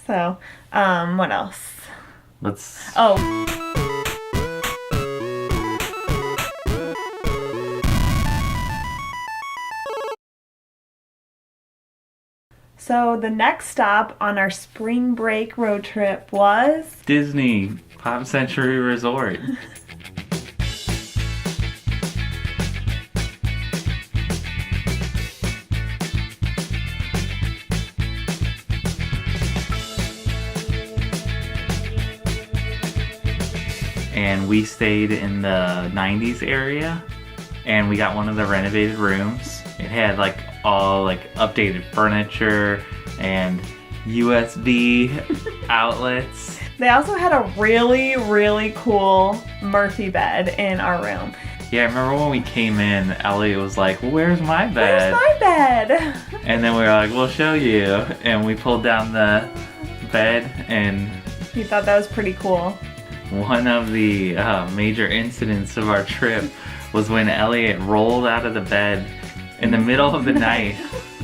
So, what else? Let's... Oh. So the next stop on our spring break road trip was... Disney Pop Century Resort. And we stayed in the 90s area, and we got one of the renovated rooms. It had like all like updated furniture and USB outlets. They also had a really cool Murphy bed in our room. Yeah, I remember when we came in, Elliott was like, well, where's my bed? Where's my bed? And then we were like, we'll show you. And we pulled down the bed, and He thought that was pretty cool. one of the major incidents of our trip was when Elliott rolled out of the bed in the middle of the night.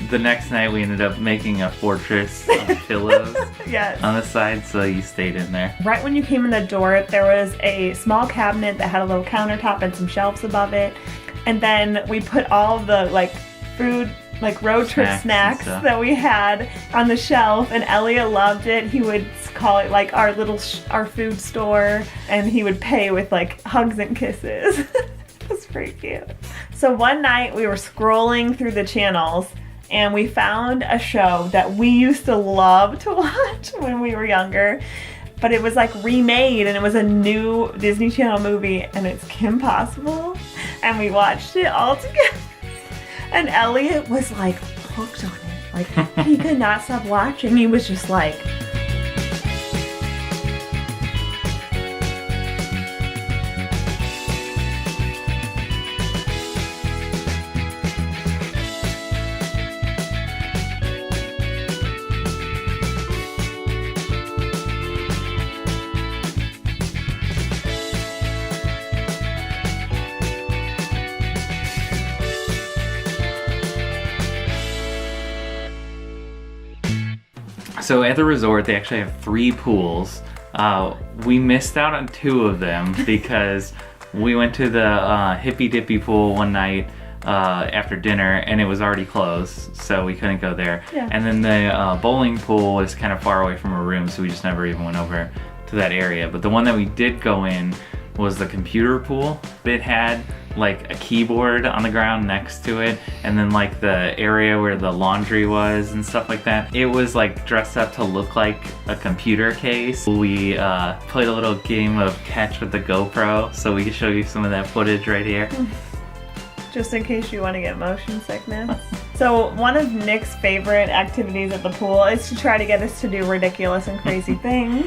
The next night we ended up making a fortress of pillows Yes. on the side, so you stayed in there. Right when you came in the door, there was a small cabinet that had a little countertop and some shelves above it. And then we put all of the like food, like road trip snacks that we had on the shelf, and Elliott loved it. He would call it like our little our food store, and he would pay with like hugs and kisses. It was pretty cute. So one night we were scrolling through the channels, and we found a show that we used to love to watch when we were younger, but it was like remade, and it was a new Disney Channel movie, and it's Kim Possible, and we watched it all together. And Elliott was like hooked on it. Like he could not stop watching. He was just like... So at the resort, they actually have 3 pools. We missed out on 2 of them because we went to the Hippy Dippy pool one night after dinner, and it was already closed, so we couldn't go there. Yeah. And then the bowling pool was kind of far away from our room, so we just never even went over to that area. But the one that we did go in was the computer pool. It had like a keyboard on the ground next to it, and then like the area where the laundry was and stuff like that. It was like dressed up to look like a computer case. We played a little game of catch with the GoPro, so we can show you some of that footage right here. Just in case you want to get motion sickness. So one of Nick's favorite activities at the pool is to try to get us to do ridiculous and crazy things.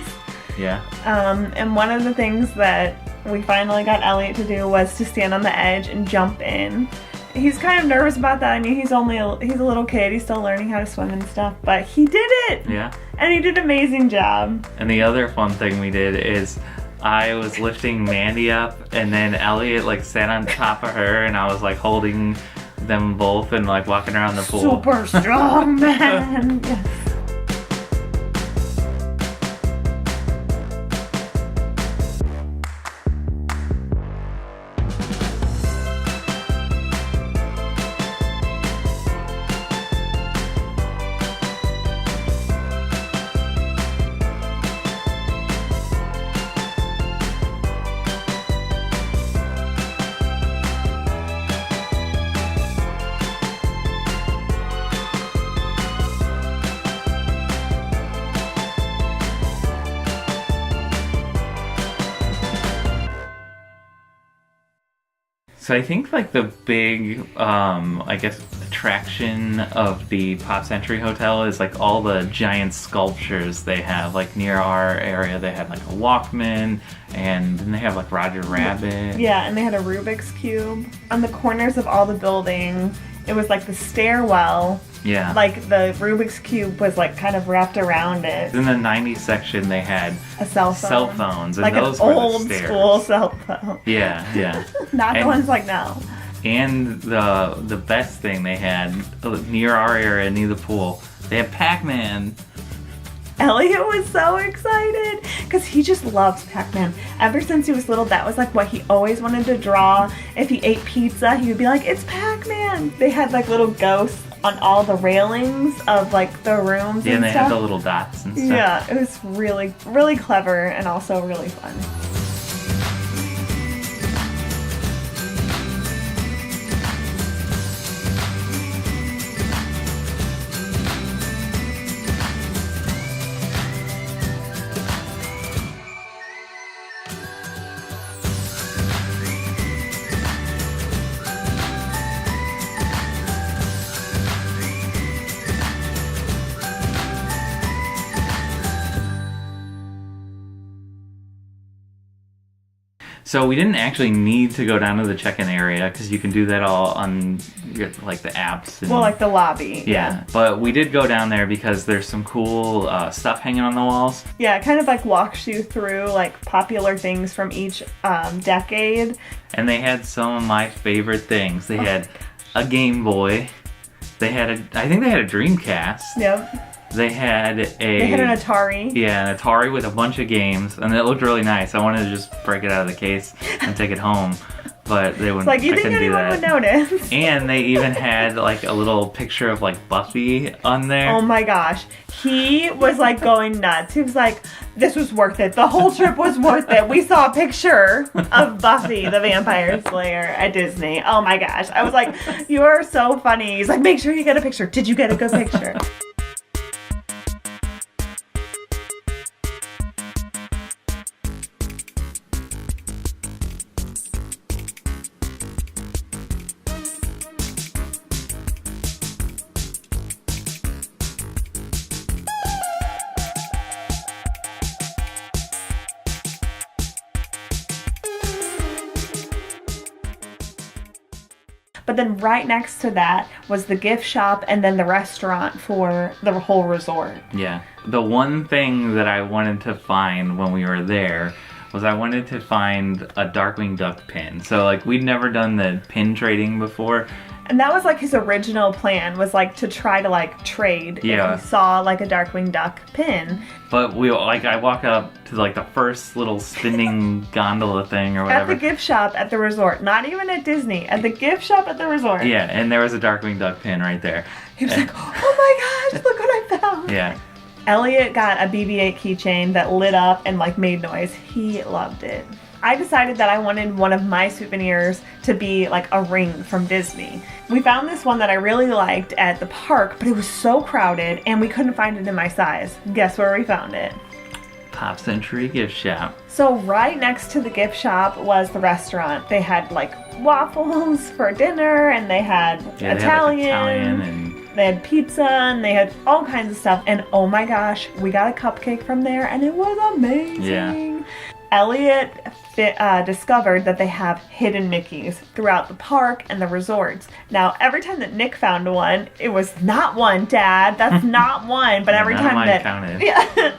Yeah. And one of the things that we finally got Elliott to do was to stand on the edge and jump in. He's kind of nervous about that. I mean, he's a little kid. He's still learning how to swim and stuff, but he did it. Yeah. And he did an amazing job. And the other fun thing we did is I was lifting Mandee up, and then Elliott like sat on top of her, and I was like holding them both and like walking around the pool. Super strong man. Yes. So I think like the big, I guess, attraction of the Pop Century Hotel is like all the giant sculptures they have. Like near our area, they had like a Walkman, and then they have like Roger Rabbit. Yeah, and they had a Rubik's Cube. On the corners of all the buildings, it was like the stairwell. Yeah. Like the Rubik's Cube was like kind of wrapped around it. In the 90s section, they had A cell phone. cell phones, and Like those an were old the stairs. school cell phone. Yeah, yeah. Not the And- ones like now. And the best thing they had near our area, near the pool, they had Pac-Man. Elliott was so excited because he just loves Pac-Man. Ever since he was little, that was like what he always wanted to draw. If he ate pizza, he would be like, it's Pac-Man. They had like little ghosts on all the railings of like the rooms and they stuff. had the little dots and stuff. Yeah, it was really, really clever and also really fun. So we didn't actually need to go down to the check-in area because you can do that all on like the apps. And, well, like the lobby. Yeah, but we did go down there because there's some cool stuff hanging on the walls. Yeah, it kind of like walks you through like popular things from each decade. And they had some of my favorite things. They had a Game Boy. They had I think they had a Dreamcast. Yep. They had an Atari. Yeah, an Atari with a bunch of games, and it looked really nice. I wanted to just break it out of the case and take it home, but they wouldn't. It's like, you think anyone would notice? And they even had like a little picture of like Buffy on there. Oh my gosh, he was like going nuts. He was like, "This was worth it. The whole trip was worth it. We saw a picture of Buffy the Vampire Slayer at Disney. Oh my gosh!" I was like, "You are so funny." He's like, "Make sure you get a picture. Did you get a good picture?" But then right next to that was the gift shop and then the restaurant for the whole resort. Yeah. The one thing that I wanted to find when we were there was I wanted to find a Darkwing Duck pin. So like we'd never done the pin trading before. And that was like his original plan, was like to try to like trade Yeah. if he saw like a Darkwing Duck pin. But I walk up to like the first little spinning gondola thing or whatever. At the gift shop at the resort, not even at Disney, at the gift shop at the resort. Yeah, and there was a Darkwing Duck pin right there. He was like, oh my gosh, look what I found. Yeah. Elliott got a BB-8 keychain that lit up and like made noise. He loved it. I decided that I wanted one of my souvenirs to be like a ring from Disney. We found this one that I really liked at the park, but it was so crowded and we couldn't find it in my size. Guess where we found it? Pop Century gift shop. So right next to the gift shop was the restaurant. They had like waffles for dinner and they had Italian and they had pizza and they had all kinds of stuff. And oh my gosh, we got a cupcake from there and it was amazing. Yeah. Elliott discovered that they have hidden Mickeys throughout the park and the resorts. Now, every time that Nick found one, it was not one, Dad. That's not one. But every time that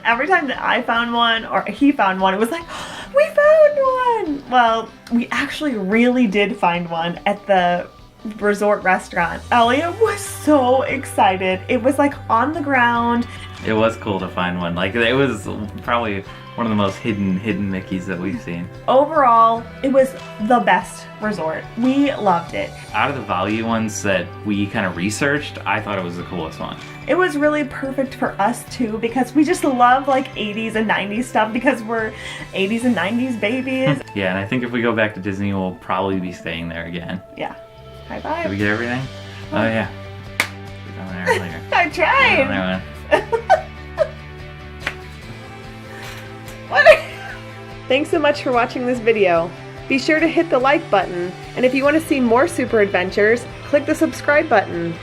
every time that I found one or he found one, it was like, we found one. Well, we actually really did find one at the resort restaurant. Elliott was so excited. It was like on the ground. It was cool to find one. Like it was probably one of the most hidden Mickeys that we've seen. Overall, it was the best resort. We loved it. Out of the value ones that we kind of researched, I thought it was the coolest one. It was really perfect for us too because we just love like 80s and 90s stuff because we're 80s and 90s babies. Yeah, and I think if we go back to Disney, we'll probably be staying there again. Yeah. High five. Did we get everything? Oh yeah. I tried. Thanks so much for watching this video. Be sure to hit the like button, and if you want to see more super adventures, click the subscribe button.